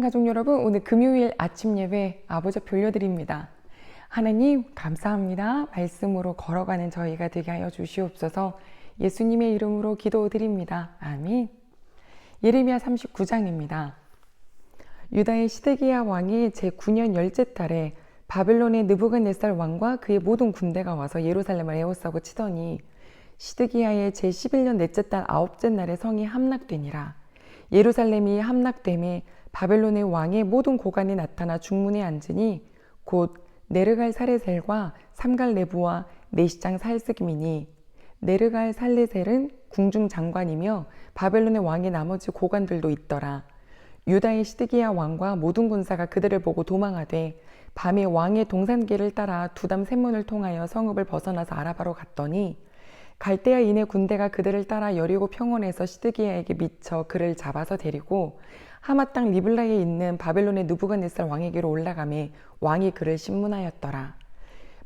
가족 여러분, 오늘 금요일 아침 예배 아버지 올려드립니다. 하나님 감사합니다. 말씀으로 걸어가는 저희가 되게 하여 주시옵소서. 예수님의 이름으로 기도드립니다. 아멘. 예레미야 39장입니다. 유다의 시드기야 왕이 제9년 열째 달에 바벨론의 느부갓네살 왕과 그의 모든 군대가 와서 예루살렘을 에워싸고 치더니 시드기야의 제11년 넷째 달 아홉째 날에 성이 함락되니라. 예루살렘이 함락됨에 바벨론의 왕의 모든 고관이 나타나 중문에 앉으니 곧 네르갈 사레셀과 삼갈 네부와 내시장 살스김이니, 네르갈 살레셀은 궁중 장관이며 바벨론의 왕의 나머지 고관들도 있더라. 유다의 시드기야 왕과 모든 군사가 그들을 보고 도망하되 밤에 왕의 동산길을 따라 두담 샘문을 통하여 성읍을 벗어나서 아라바로 갔더니 갈대아인의 군대가 그들을 따라 여리고 평원에서 시드기야에게 미쳐 그를 잡아서 데리고 하맛 땅 리블라에 있는 바벨론의 느부갓네살 왕에게로 올라가매 왕이 그를 신문하였더라.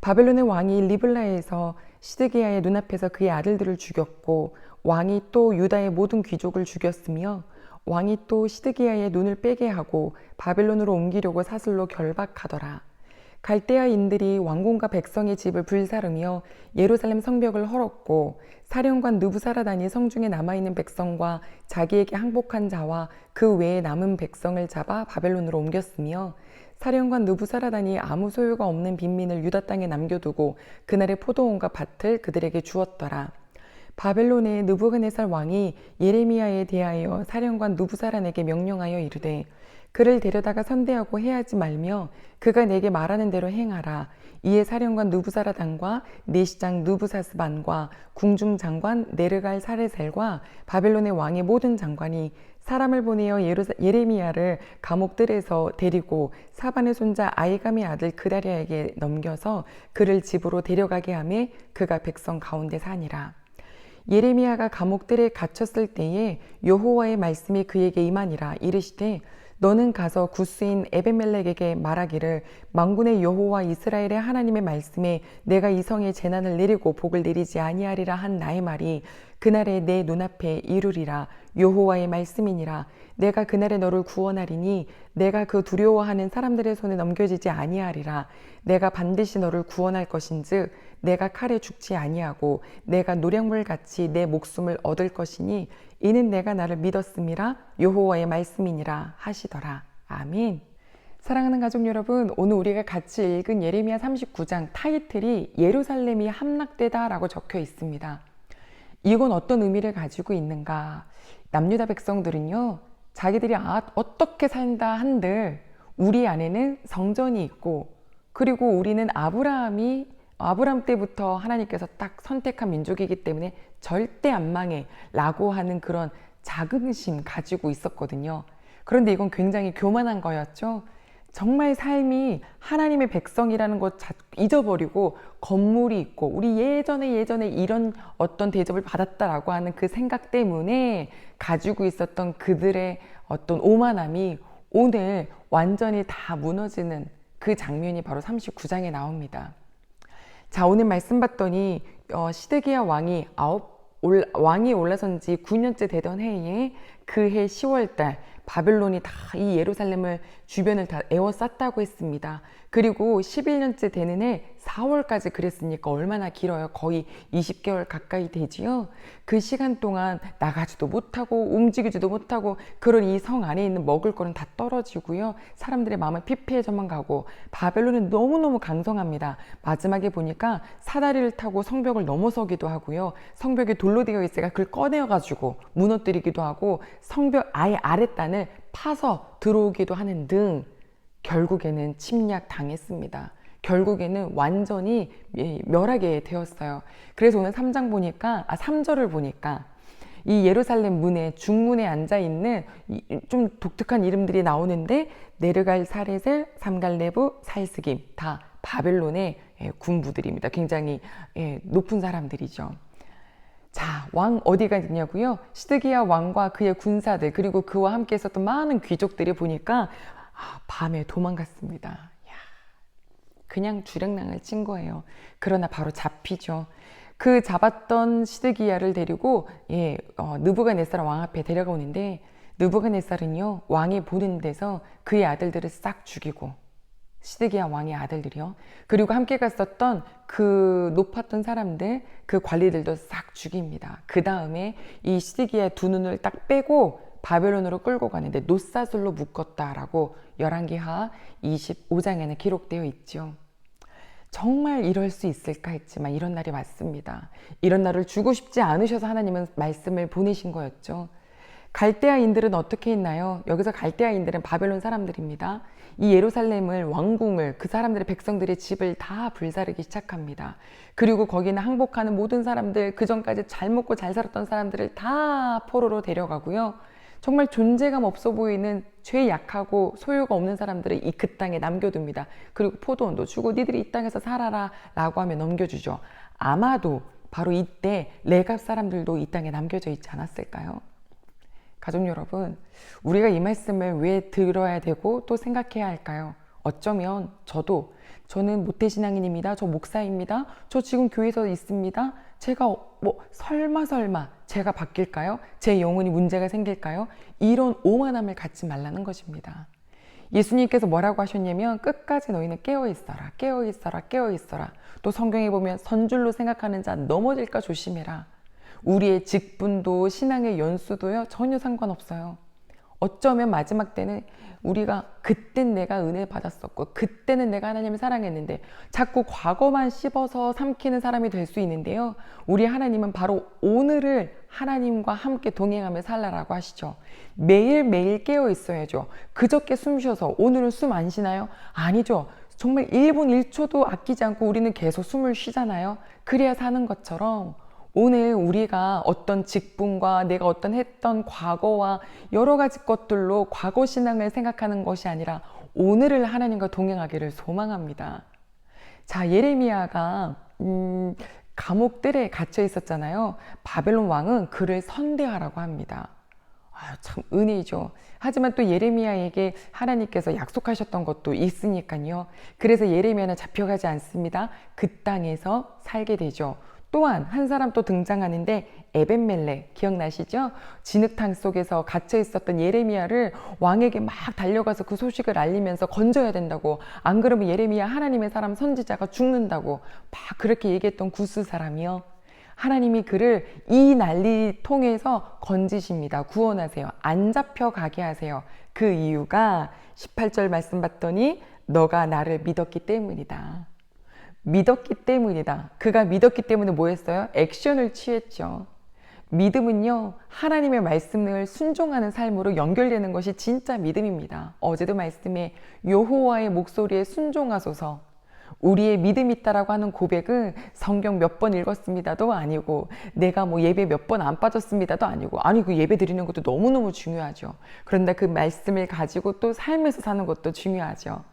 바벨론의 왕이 리블라에서 시드기야의 눈앞에서 그의 아들들을 죽였고 왕이 또 유다의 모든 귀족을 죽였으며 왕이 또 시드기야의 눈을 빼게 하고 바벨론으로 옮기려고 사슬로 결박하더라. 갈대아인들이 왕궁과 백성의 집을 불사르며 예루살렘 성벽을 헐었고 사령관 느부사라단이 성중에 남아있는 백성과 자기에게 항복한 자와 그 외에 남은 백성을 잡아 바벨론으로 옮겼으며 사령관 느부사라단이 아무 소유가 없는 빈민을 유다 땅에 남겨두고 그날의 포도원과 밭을 그들에게 주었더라. 바벨론의 느부갓네살 왕이 예레미야에 대하여 사령관 느부사란에게 명령하여 이르되 그를 데려다가 선대하고 해하지 말며 그가 내게 말하는 대로 행하라. 이에 사령관 느부사라단과 내시장 느부사스반과 궁중 장관 네르갈 사레셀과 바벨론의 왕의 모든 장관이 사람을 보내어 예레미야를 감옥들에서 데리고 사반의 손자 아이감의 아들 그다랴에게 넘겨서 그를 집으로 데려가게 하며 그가 백성 가운데 사니라. 예레미야가 감옥들에 갇혔을 때에 여호와의 말씀이 그에게 임하니라. 이르시되 너는 가서 구스인 에벤멜렉에게 말하기를 만군의 여호와 이스라엘의 하나님의 말씀에 내가 이 성에 재난을 내리고 복을 내리지 아니하리라 한 나의 말이 그날에 내 눈앞에 이루리라. 여호와의 말씀이니라. 내가 그날에 너를 구원하리니 내가 그 두려워하는 사람들의 손에 넘겨지지 아니하리라. 내가 반드시 너를 구원할 것인즉 내가 칼에 죽지 아니하고 내가 노량물같이 내 목숨을 얻을 것이니 이는 내가 나를 믿었음이라. 여호와의 말씀이니라 하시더라. 아멘. 사랑하는 가족 여러분, 오늘 우리가 같이 읽은 예레미야 39장 타이틀이 예루살렘이 함락되다 라고 적혀 있습니다. 이건 어떤 의미를 가지고 있는가? 남유다 백성들은요, 자기들이 어떻게 산다 한들 우리 안에는 성전이 있고, 그리고 우리는 아브라함 때부터 하나님께서 딱 선택한 민족이기 때문에 절대 안 망해 라고 하는 그런 자긍심 가지고 있었거든요. 그런데 이건 굉장히 교만한 거였죠. 정말 삶이 하나님의 백성이라는 것 잊어버리고 건물이 있고 우리 예전에 이런 어떤 대접을 받았다라고 하는 그 생각 때문에 가지고 있었던 그들의 어떤 오만함이 오늘 완전히 다 무너지는 그 장면이 바로 39장에 나옵니다. 자, 오늘 말씀 봤더니 시드기야 왕이 올라선 지 9년째 되던 해에 그 해 10월달 바벨론이 다 이 예루살렘을 주변을 다 에워쌌다고 했습니다. 그리고 11년째 되는 해 4월까지 그랬으니까 얼마나 길어요. 거의 20개월 가까이 되지요. 그 시간 동안 나가지도 못하고 움직이지도 못하고 그런 이 성 안에 있는 먹을 거는 다 떨어지고요. 사람들의 마음은 피폐해져만 가고 바벨론은 너무너무 강성합니다. 마지막에 보니까 사다리를 타고 성벽을 넘어서기도 하고요. 성벽이 돌로 되어 있으니까 그걸 꺼내가지고 무너뜨리기도 하고 성벽 아예 아랫단을 파서 들어오기도 하는 등 결국에는 침략 당했습니다. 결국에는 완전히 멸하게 되었어요. 그래서 오늘 3절을 보니까 이 예루살렘 문에 중문에 앉아있는 좀 독특한 이름들이 나오는데 네르갈 사레셀, 삼갈 네부, 살스김 다 바벨론의 군부들입니다. 굉장히 높은 사람들이죠. 자, 왕 어디가 있냐고요? 시드기야 왕과 그의 군사들 그리고 그와 함께 있었던 많은 귀족들이 보니까 밤에 도망갔습니다. 그냥 주랭랑을 친 거예요. 그러나 바로 잡히죠. 그 잡았던 시드기야를 데리고 느부갓네살 왕 앞에 데려오는데 느부갓네살은요, 왕이 보는 데서 그의 아들들을 싹 죽이고, 시드기야 왕의 아들들이요, 그리고 함께 갔었던 그 높았던 사람들, 그 관리들도 싹 죽입니다. 그 다음에 이 시드기야 두 눈을 딱 빼고 바벨론으로 끌고 가는데 노사슬로 묶었다라고 열왕기하 25장에는 기록되어 있죠. 정말 이럴 수 있을까 했지만 이런 날이 왔습니다. 이런 날을 주고 싶지 않으셔서 하나님은 말씀을 보내신 거였죠. 갈대아인들은 어떻게 했나요? 여기서 갈대아인들은 바벨론 사람들입니다. 이 예루살렘을, 왕궁을, 그 사람들의 백성들의 집을 다 불사르기 시작합니다. 그리고 거기는 항복하는 모든 사람들, 그 전까지 잘 먹고 잘 살았던 사람들을 다 포로로 데려가고요. 정말 존재감 없어 보이는 죄 약하고 소유가 없는 사람들을 그 땅에 남겨둡니다. 그리고 포도원도 주고 니들이 이 땅에서 살아라 라고 하며 넘겨주죠. 아마도 바로 이때 레갑 사람들도 이 땅에 남겨져 있지 않았을까요? 가족 여러분, 우리가 이 말씀을 왜 들어야 되고 또 생각해야 할까요? 어쩌면 저는 모태신앙인입니다. 저 목사입니다. 저 지금 교회에서 있습니다. 제가 설마 제가 바뀔까요? 제 영혼이 문제가 생길까요? 이런 오만함을 갖지 말라는 것입니다. 예수님께서 뭐라고 하셨냐면 끝까지 너희는 깨어있어라, 깨어있어라, 깨어있어라. 또 성경에 보면 선줄로 생각하는 자 넘어질까 조심해라. 우리의 직분도 신앙의 연수도요 전혀 상관없어요. 어쩌면 마지막 때는 우리가 그땐 내가 은혜 받았었고 그때는 내가 하나님을 사랑했는데 자꾸 과거만 씹어서 삼키는 사람이 될 수 있는데요. 우리 하나님은 바로 오늘을 하나님과 함께 동행하며 살라라고 하시죠. 매일매일 깨어 있어야죠. 그저께 숨 쉬어서 오늘은 숨 안 쉬나요? 아니죠. 정말 1분 1초도 아끼지 않고 우리는 계속 숨을 쉬잖아요. 그래야 사는 것처럼 오늘 우리가 어떤 직분과 내가 어떤 했던 과거와 여러 가지 것들로 과거 신앙을 생각하는 것이 아니라 오늘을 하나님과 동행하기를 소망합니다. 자, 예레미야가 감옥들에 갇혀 있었잖아요. 바벨론 왕은 그를 선대하라고 합니다. 참 은혜죠. 하지만 또 예레미야에게 하나님께서 약속하셨던 것도 있으니까요. 그래서 예레미야는 잡혀가지 않습니다. 그 땅에서 살게 되죠. 또한 한 사람 또 등장하는데 에벤멜렉 기억나시죠? 진흙탕 속에서 갇혀 있었던 예레미야를 왕에게 막 달려가서 그 소식을 알리면서 건져야 된다고, 안 그러면 예레미야 하나님의 사람 선지자가 죽는다고 막 그렇게 얘기했던 구스 사람이요. 하나님이 그를 이 난리 통해서 건지십니다. 구원하세요. 안 잡혀가게 하세요. 그 이유가 18절 말씀 봤더니 너가 나를 믿었기 때문이다. 믿었기 때문이다. 그가 믿었기 때문에 뭐 했어요? 액션을 취했죠. 믿음은요, 하나님의 말씀을 순종하는 삶으로 연결되는 것이 진짜 믿음입니다. 어제도 말씀에 여호와의 목소리에 순종하소서. 우리의 믿음 있다라고 하는 고백은 성경 몇 번 읽었습니다도 아니고 내가 예배 몇 번 안 빠졌습니다도 아니고, 아니 그 예배 드리는 것도 너무너무 중요하죠. 그런데 그 말씀을 가지고 또 삶에서 사는 것도 중요하죠.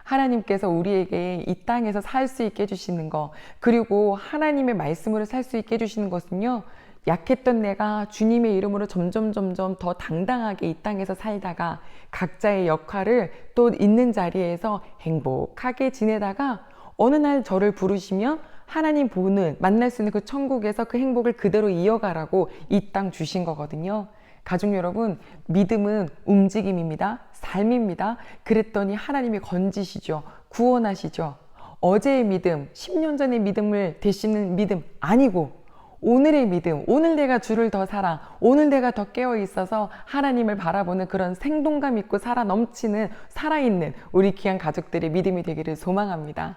하나님께서 우리에게 이 땅에서 살 수 있게 해주시는 거, 그리고 하나님의 말씀으로 살 수 있게 해주시는 것은요, 약했던 내가 주님의 이름으로 점점 더 당당하게 이 땅에서 살다가 각자의 역할을 또 있는 자리에서 행복하게 지내다가 어느 날 저를 부르시면 하나님 보는, 만날 수 있는 그 천국에서 그 행복을 그대로 이어가라고 이 땅 주신 거거든요. 가족 여러분, 믿음은 움직임입니다. 삶입니다. 그랬더니 하나님이 건지시죠. 구원하시죠. 어제의 믿음, 10년 전의 믿음을 되시는 믿음 아니고 오늘의 믿음, 오늘 내가 주를 더 사랑, 오늘 내가 더 깨어 있어서 하나님을 바라보는 그런 생동감 있고 살아 넘치는, 살아있는 우리 귀한 가족들의 믿음이 되기를 소망합니다.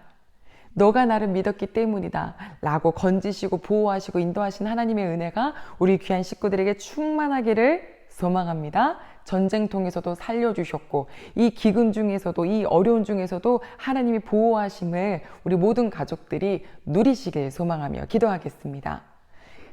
너가 나를 믿었기 때문이다 라고 건지시고 보호하시고 인도하신 하나님의 은혜가 우리 귀한 식구들에게 충만하기를 소망합니다. 전쟁통에서도 살려주셨고 이 기근 중에서도, 이 어려운 중에서도 하나님이 보호하심을 우리 모든 가족들이 누리시길 소망하며 기도하겠습니다.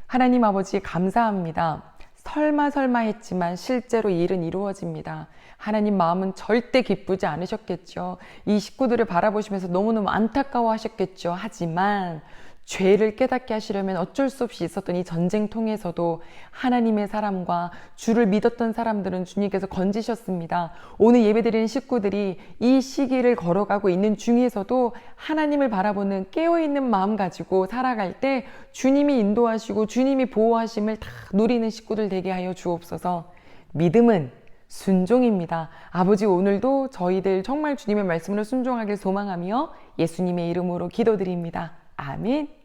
하나님 아버지 감사합니다. 설마 했지만 실제로 일은 이루어집니다. 하나님 마음은 절대 기쁘지 않으셨겠죠. 이 식구들을 바라보시면서 너무너무 안타까워 하셨겠죠. 하지만 죄를 깨닫게 하시려면 어쩔 수 없이 있었던 이 전쟁통에서도 하나님의 사람과 주를 믿었던 사람들은 주님께서 건지셨습니다. 오늘 예배드리는 식구들이 이 시기를 걸어가고 있는 중에서도 하나님을 바라보는 깨어있는 마음 가지고 살아갈 때 주님이 인도하시고 주님이 보호하심을 다 누리는 식구들 되게 하여 주옵소서. 믿음은 순종입니다. 아버지 오늘도 저희들 정말 주님의 말씀으로 순종하길 소망하며 예수님의 이름으로 기도드립니다. 아멘.